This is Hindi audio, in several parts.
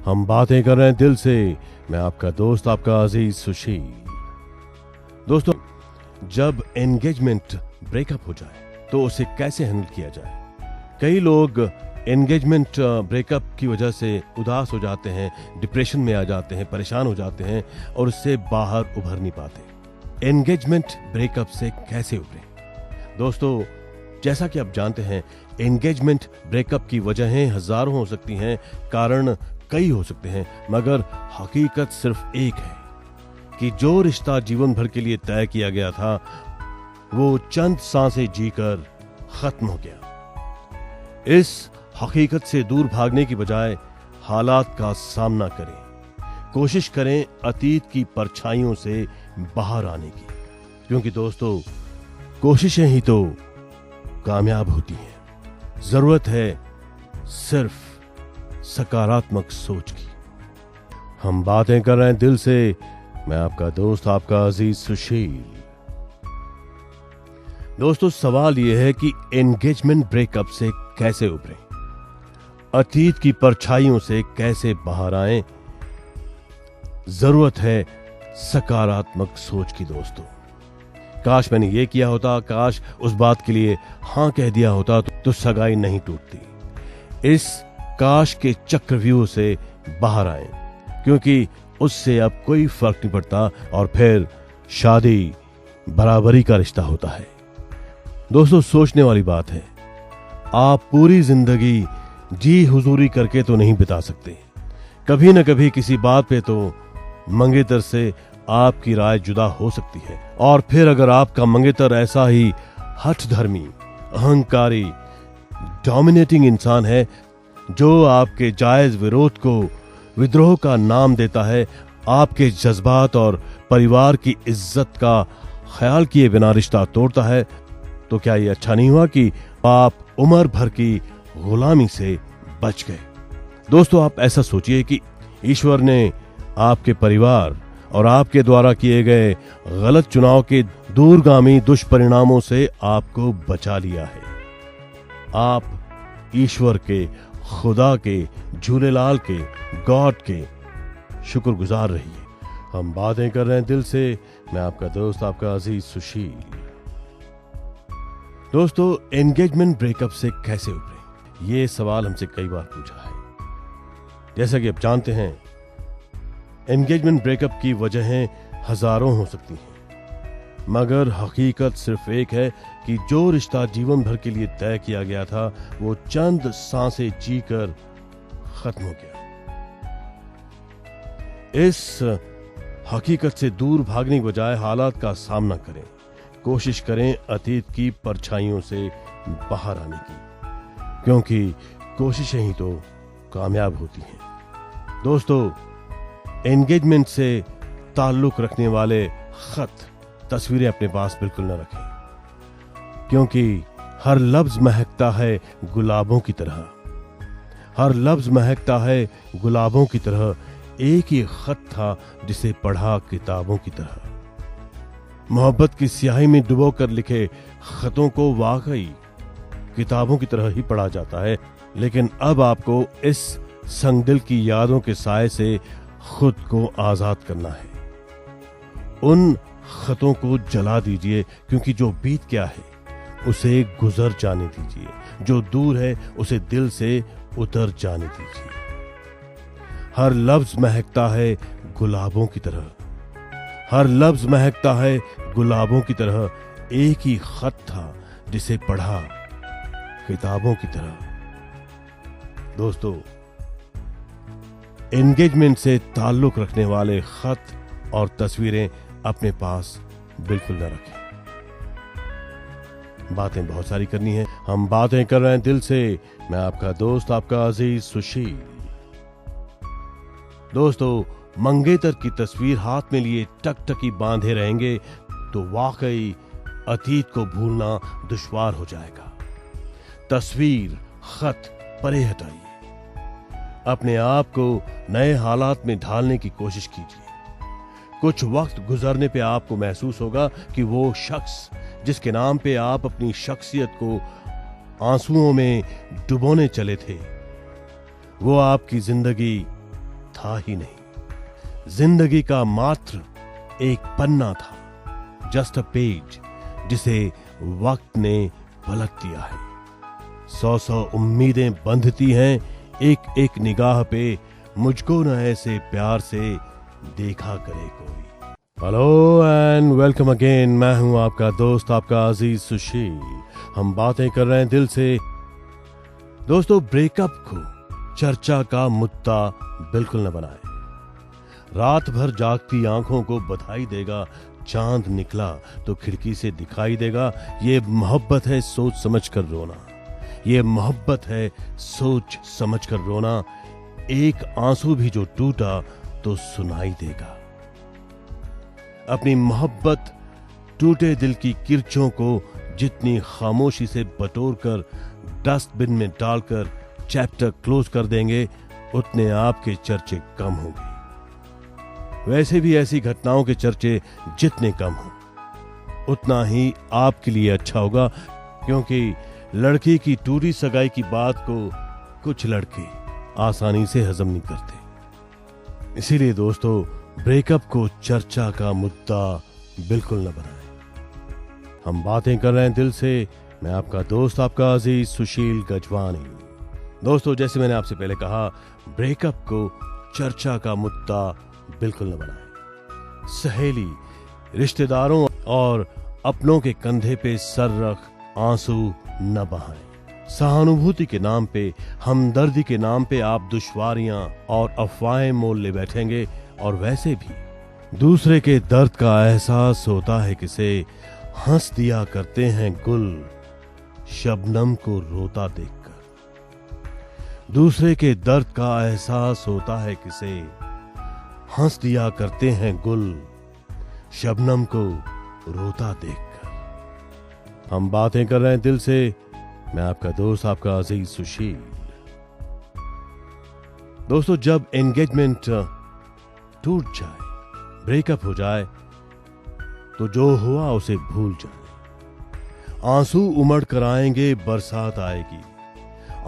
हम बातें कर रहे हैं दिल से। मैं आपका दोस्त, आपका अजीज सुशील। दोस्तों, जब एंगेजमेंट ब्रेकअप हो जाए तो उसे कैसे हैंडल किया जाए। कई लोग एंगेजमेंट ब्रेकअप की वजह से उदास हो जाते हैं, डिप्रेशन में आ जाते हैं, परेशान हो जाते हैं और उससे बाहर उभर नहीं पाते। एंगेजमेंट ब्रेकअप से कैसे उभरें? दोस्तों, जैसा कि आप जानते हैं, एंगेजमेंट ब्रेकअप की वजहें हजारों हो सकती हैं, कारण कई हो सकते हैं, मगर हकीकत सिर्फ एक है कि जो रिश्ता जीवन भर के लिए तय किया गया था वो चंद सांसें जीकर खत्म हो गया। इस हकीकत से दूर भागने की बजाय हालात का सामना करें। कोशिश करें अतीत की परछाइयों से बाहर आने की, क्योंकि दोस्तों, कोशिशें ही तो कामयाब होती हैं। जरूरत है सिर्फ सकारात्मक सोच की। हम बातें कर रहे हैं दिल से। मैं आपका दोस्त, आपका अजीज सुशील। दोस्तों, सवाल यह है कि एंगेजमेंट ब्रेकअप से कैसे उभरें, अतीत की परछाइयों से कैसे बाहर आएं। जरूरत है सकारात्मक सोच की। दोस्तों, काश मैंने ये किया होता, काश उस बात के लिए हां कह दिया होता तो सगाई नहीं टूटती। इस काश के चक्रव्यूह से बाहर आएं, क्योंकि उससे अब कोई फर्क नहीं पड़ता और फिर शादी बराबरी का रिश्ता होता है। दोस्तों, सोचने वाली बात है, आप पूरी जिंदगी जी हुजूरी करके तो नहीं बिता सकते। कभी न कभी किसी बात पे तो मंगेतर से आपकी राय जुदा हो सकती है, और फिर अगर आपका मंगेतर ऐसा ही हठधर्मी, अहंकारी, डोमिनेटिंग इंसान है जो आपके जायज विरोध को विद्रोह का नाम देता है, आपके जज्बात और परिवार की इज्जत का ख्याल किए बिना रिश्ता तोड़ता है, तो क्या ये अच्छा नहीं हुआ कि आप उम्र भर की गुलामी से बच गए। दोस्तों, आप ऐसा सोचिए कि ईश्वर ने आपके परिवार और आपके द्वारा किए गए गलत चुनाव के दूरगामी दुष्परिणामों से आपको बचा लिया है। आप ईश्वर के, खुदा के, झूलेलाल के, गॉड के शुक्रगुजार रहिए। हम बातें कर रहे हैं दिल से। मैं आपका दोस्त, आपका अजीज सुशील। दोस्तों, एंगेजमेंट ब्रेकअप से कैसे उभरें, ये सवाल हमसे कई बार पूछा है। जैसा कि आप जानते हैं, एंगेजमेंट ब्रेकअप की वजहें हजारों हो सकती हैं, मगर हकीकत सिर्फ एक है कि जो रिश्ता जीवन भर के लिए तय किया गया था वो चंद सांसें जीकर खत्म हो गया। इस हकीकत से दूर भागने की बजाय हालात का सामना करें। कोशिश करें अतीत की परछाइयों से बाहर आने की, क्योंकि कोशिशें ही तो कामयाब होती हैं। दोस्तों, एंगेजमेंट से ताल्लुक रखने वाले खत, तस्वीरें अपने पास बिल्कुल न रखें, क्योंकि हर लफ्ज महकता है गुलाबों की तरह। हर लफ्ज महकता है गुलाबों की तरह। एक ही खत था जिसे पढ़ा किताबों की तरह। मोहब्बत की स्याही में डुबोकर लिखे खतों को वाकई किताबों की तरह ही पढ़ा जाता है, लेकिन अब आपको इस संगदिल की यादों के साए से खुद को आजाद करना है। उन खतों को जला दीजिए, क्योंकि जो बीत गया है उसे गुजर जाने दीजिए, जो दूर है उसे दिल से उतर जाने दीजिए। हर लफ्ज महकता है गुलाबों की तरह। हर लफ्ज महकता है गुलाबों की तरह। एक ही खत था जिसे पढ़ा किताबों की तरह। दोस्तों, एंगेजमेंट से ताल्लुक रखने वाले खत और तस्वीरें अपने पास बिल्कुल न रखें। बातें बहुत सारी करनी है। हम बातें कर रहे हैं दिल से। मैं आपका दोस्त, आपका अजीज सुशील। दोस्तों, मंगेतर की तस्वीर हाथ में लिए टकटकी बांधे रहेंगे तो वाकई अतीत को भूलना दुश्वार हो जाएगा। तस्वीर, खत परे हटाइए। अपने आप को नए हालात में ढालने की कोशिश कीजिए। कुछ वक्त गुजरने पे आपको महसूस होगा कि वो शख्स जिसके नाम पे आप अपनी शख्सियत को आंसुओं में डुबोने चले थे, वो आपकी जिंदगी था ही नहीं। जिंदगी का मात्र एक पन्ना था, जस्ट अ पेज, जिसे वक्त ने पलट दिया है। 100 उम्मीदें बंधती हैं एक एक निगाह पे, मुझको न ऐसे प्यार से देखा करे कोई। हेलो एंड वेलकम अगेन, मैं हूं आपका दोस्त, आपका अजीज सुशील। हम बातें कर रहे हैं दिल से। दोस्तों, ब्रेकअप को चर्चा का मुद्दा बिल्कुल न बनाए। रात भर जागती आंखों को बधाई देगा चांद निकला तो खिड़की से दिखाई देगा। ये मोहब्बत है सोच समझ कर रोना, ये मोहब्बत है सोच समझ कर रोना। एक आंसू भी जो टूटा तो सुनाई देगा। अपनी मोहब्बत टूटे दिल की किरचों को जितनी खामोशी से बटोर कर डस्टबिन में डालकर चैप्टर क्लोज कर देंगे, उतने आपके चर्चे कम होंगे। वैसे भी ऐसी घटनाओं के चर्चे जितने कम हों, उतना ही आपके लिए अच्छा होगा, क्योंकि लड़की की टूटी सगाई की बात को कुछ लड़के आसानी से हजम नहीं करते। इसीलिए दोस्तों, ब्रेकअप को चर्चा का मुद्दा बिल्कुल न बनाएं। हम बातें कर रहे हैं दिल से। मैं आपका दोस्त, आपका अजीज सुशील गजवानी। दोस्तों, जैसे मैंने आपसे पहले कहा, ब्रेकअप को चर्चा का मुद्दा बिल्कुल न बनाएं। सहेली, रिश्तेदारों और अपनों के कंधे पे सर रख आंसू न बहाएं। सहानुभूति के नाम पे, हमदर्दी के नाम पे आप दुश्वारियां और अफवाहें मोल ले बैठेंगे। और वैसे भी दूसरे के दर्द का एहसास होता है किसे, हंस दिया करते हैं गुल शबनम को रोता देखकर। दूसरे के दर्द का एहसास होता है किसे, हंस दिया करते हैं गुल शबनम को रोता देखकर। हम बातें कर रहे हैं दिल से। मैं आपका दोस्त, आपका अजीज सुशील। दोस्तों, जब एंगेजमेंट टूट जाए, ब्रेकअप हो जाए, तो जो हुआ उसे भूल जाए। आंसू उमड़ कर आएंगे, बरसात आएगी।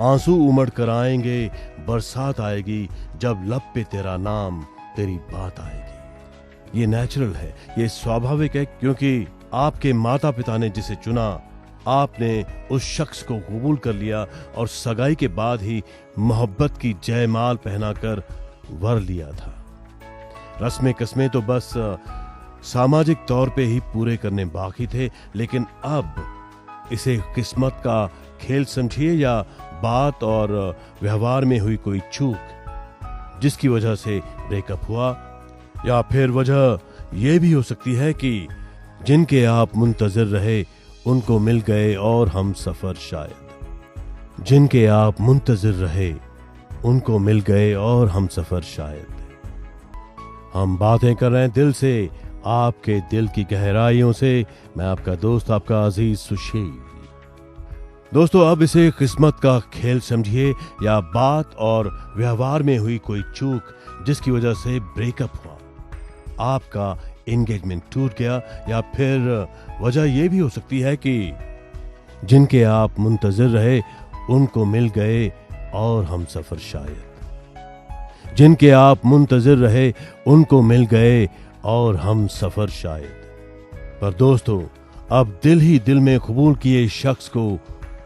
आंसू उमड़ कर आएंगे, बरसात आएगी, जब लब पे तेरा नाम, तेरी बात आएगी। ये नेचुरल है, ये स्वाभाविक है, क्योंकि आपके माता पिता ने जिसे चुना, आपने उस शख्स को कबूल कर लिया और सगाई के बाद ही मोहब्बत की जयमाल पहनाकर वर लिया था। रस्में कस्में तो बस सामाजिक तौर पे ही पूरे करने बाकी थे, लेकिन अब इसे किस्मत का खेल समझिए या बात और व्यवहार में हुई कोई चूक जिसकी वजह से ब्रेकअप हुआ, या फिर वजह यह भी हो सकती है कि जिनके आप मुंतजिर रहे उनको मिल गए और हम सफर शायद। जिनके आप मुंतजिर रहे उनको मिल गए और हम सफर शायद। हम बातें कर रहे हैं दिल से, आपके दिल की गहराइयों से। मैं आपका दोस्त, आपका अजीज सुशील। दोस्तों, अब इसे किस्मत का खेल समझिए या बात और व्यवहार में हुई कोई चूक जिसकी वजह से ब्रेकअप हुआ, आपका एंगेजमेंट टूट गया, या फिर वजह यह भी हो सकती है कि जिनके आप मुंतजिर रहे उनको मिल गए और हम सफर शायद। जिनके आप मुंतजिर रहे उनको मिल गए और हम सफर शायद। पर दोस्तों, अब दिल ही दिल में कबूल किए शख्स को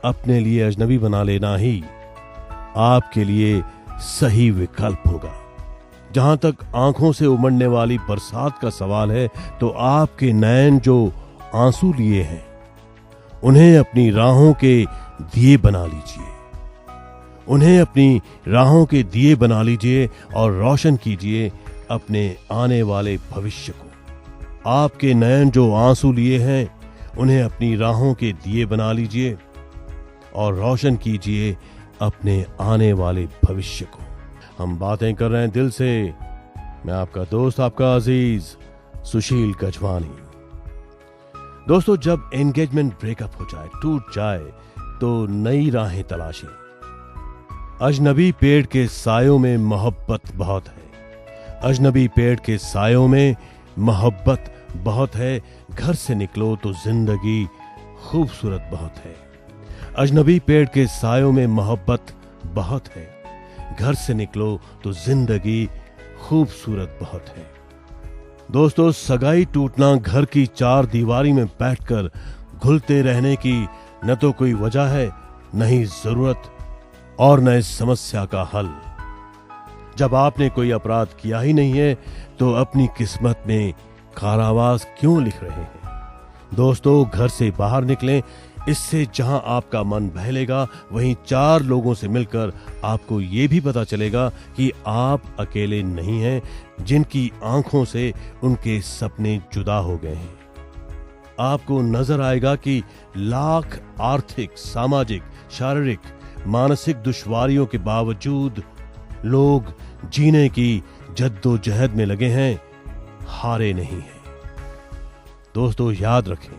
अपने लिए अजनबी बना लेना ही आपके लिए सही विकल्प होगा। जहां तक आंखों से उमड़ने वाली बरसात का सवाल है, तो आपके नैन जो आंसू लिए हैं, उन्हें अपनी राहों के दिए बना लीजिए। उन्हें अपनी राहों के दिए बना लीजिए और रोशन कीजिए अपने आने वाले भविष्य को। आपके नयन जो आंसू लिए हैं, उन्हें अपनी राहों के दिए बना लीजिए और रोशन कीजिए अपने आने वाले भविष्य को। हम बातें कर रहे हैं दिल से। मैं आपका दोस्त, आपका अजीज सुशील गजवानी। दोस्तों, जब एंगेजमेंट ब्रेकअप हो जाए, टूट जाए, तो नई राहें तलाशें। अजनबी पेड़ के सायों में मोहब्बत बहुत है। अजनबी पेड़ के सायों में मोहब्बत बहुत है। घर से निकलो तो जिंदगी खूबसूरत बहुत है। अजनबी पेड़ के सायों में मोहब्बत बहुत है। घर से निकलो तो जिंदगी खूबसूरत बहुत है। दोस्तों, सगाई टूटना घर की चार दीवारी में बैठकर घुलते रहने की न तो कोई वजह है, न ही जरूरत, और न इस समस्या का हल। जब आपने कोई अपराध किया ही नहीं है तो अपनी किस्मत में कारावास क्यों लिख रहे हैं? दोस्तों, घर से बाहर निकलें। इससे जहां आपका मन बहलेगा वहीं चार लोगों से मिलकर आपको ये भी पता चलेगा कि आप अकेले नहीं हैं, जिनकी आंखों से उनके सपने जुदा हो गए हैं। आपको नजर आएगा कि लाख आर्थिक, सामाजिक, शारीरिक, मानसिक दुश्वारियों के बावजूद लोग जीने की जद्दोजहद में लगे हैं, हारे नहीं हैं। दोस्तों, याद रखें,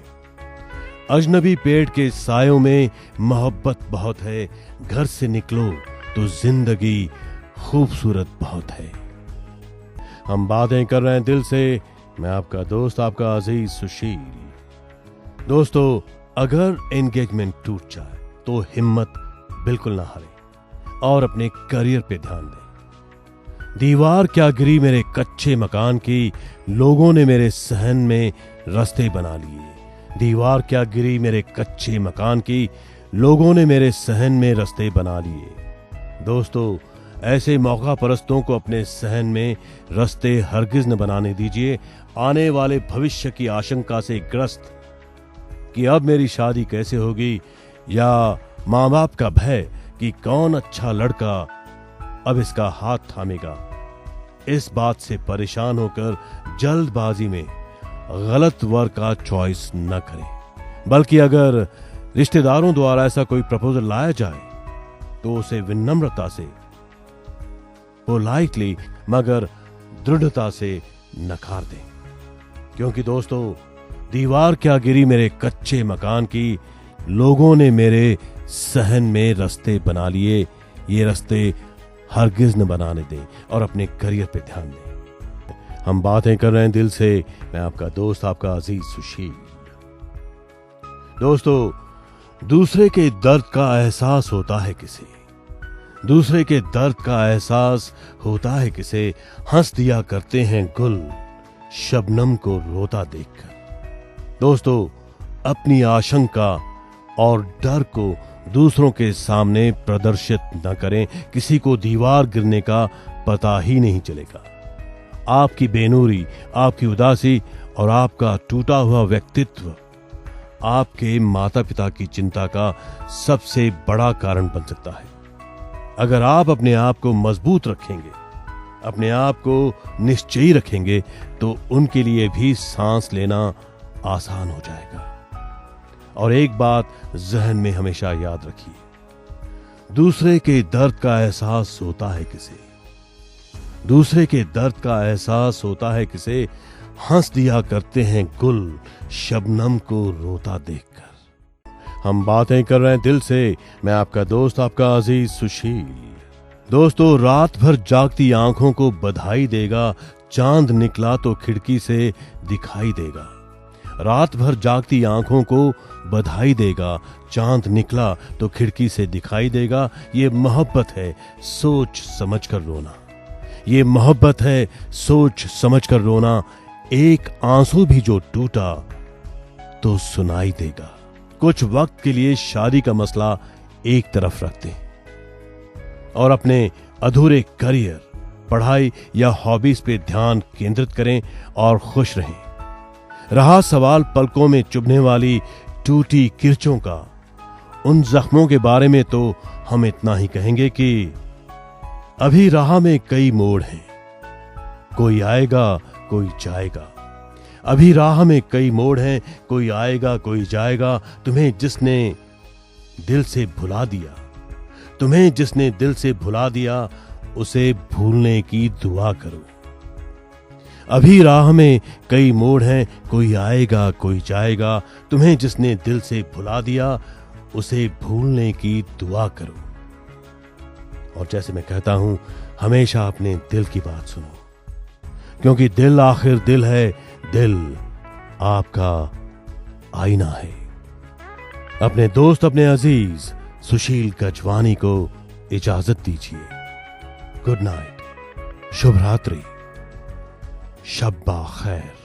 अजनबी पेड़ के सायों में मोहब्बत बहुत है। घर से निकलो तो जिंदगी खूबसूरत बहुत है। हम बातें कर रहे हैं दिल से। मैं आपका दोस्त, आपका अजीज सुशील। दोस्तों, अगर एंगेजमेंट टूट जाए तो हिम्मत बिल्कुल ना हारें और अपने करियर पे ध्यान दें। दीवार क्या गिरी मेरे कच्चे मकान की, लोगों ने मेरे सहन में रास्ते बना लिए। दीवार क्या गिरी मेरे कच्चे मकान की, लोगों ने मेरे सहन में रास्ते बना लिए। दोस्तों, ऐसे मौका परस्तों को अपने सहन में रास्ते हरगिज न बनाने दीजिए। आने वाले भविष्य की आशंका से ग्रस्त कि अब मेरी शादी कैसे होगी, या माँ बाप का भय कि कौन अच्छा लड़का अब इसका हाथ थामेगा, इस बात से परेशान होकर जल्दबाजी में गलत वर का चॉइस न करें। बल्कि अगर रिश्तेदारों द्वारा ऐसा कोई प्रपोजल लाया जाए तो उसे विनम्रता से, पोलाइटली मगर दृढ़ता से नकार दें। क्योंकि दोस्तों, दीवार क्या गिरी मेरे कच्चे मकान की, लोगों ने मेरे सहन में रास्ते बना लिए। ये रास्ते हरगिज न बनाने दें और अपने करियर पे ध्यान दें। हम बातें कर रहे हैं दिल से। मैं आपका दोस्त, आपका अजीज सुशील। दोस्तों, दूसरे के दर्द का एहसास होता है किसे? दूसरे के दर्द का एहसास होता है किसे? हंस दिया करते हैं गुल शबनम को रोता देखकर। दोस्तों, अपनी आशंका और डर को दूसरों के सामने प्रदर्शित न करें। किसी को दीवार गिरने का पता ही नहीं चलेगा। आपकी बेनूरी, आपकी उदासी और आपका टूटा हुआ व्यक्तित्व आपके माता पिता की चिंता का सबसे बड़ा कारण बन सकता है। अगर आप अपने आप को मजबूत रखेंगे, अपने आप को निश्चयी रखेंगे, तो उनके लिए भी सांस लेना आसान हो जाएगा। और एक बात जहन में हमेशा याद रखिए, दूसरे के दर्द का एहसास होता है किसे? दूसरे के दर्द का एहसास होता है किसे? हंस दिया करते हैं गुल शबनम को रोता देखकर। हम बातें कर रहे हैं दिल से। मैं आपका दोस्त, आपका अजीज सुशील। दोस्तों, रात भर जागती आंखों को बधाई देगा, चांद निकला तो खिड़की से दिखाई देगा। रात भर जागती आंखों को बधाई देगा, चांद निकला तो खिड़की से दिखाई देगा। ये मोहब्बत है, सोच समझ कर रोना। ये मोहब्बत है, सोच समझ कर रोना। एक आंसू भी जो टूटा तो सुनाई देगा। कुछ वक्त के लिए शादी का मसला एक तरफ रखते हैं और अपने अधूरे करियर, पढ़ाई या हॉबीज पे ध्यान केंद्रित करें और खुश रहें। रहा सवाल पलकों में चुभने वाली टूटी किरचों का, उन जख्मों के बारे में तो हम इतना ही कहेंगे कि अभी राह में कई मोड़ हैं, कोई आएगा कोई जाएगा। अभी राह में कई मोड़ हैं, कोई आएगा कोई जाएगा। तुम्हें जिसने दिल से भुला दिया, तुम्हें जिसने दिल से भुला दिया, उसे भूलने की दुआ करो। अभी राह में कई मोड़ हैं, कोई आएगा कोई जाएगा। तुम्हें जिसने दिल से भुला दिया, उसे भूलने की दुआ करो। और जैसे मैं कहता हूं, हमेशा अपने दिल की बात सुनो, क्योंकि दिल आखिर दिल है, दिल आपका आईना है। अपने दोस्त, अपने अजीज सुशील गजवानी को इजाजत दीजिए। गुड नाइट, शुभ रात्रि। शब्बा खैर।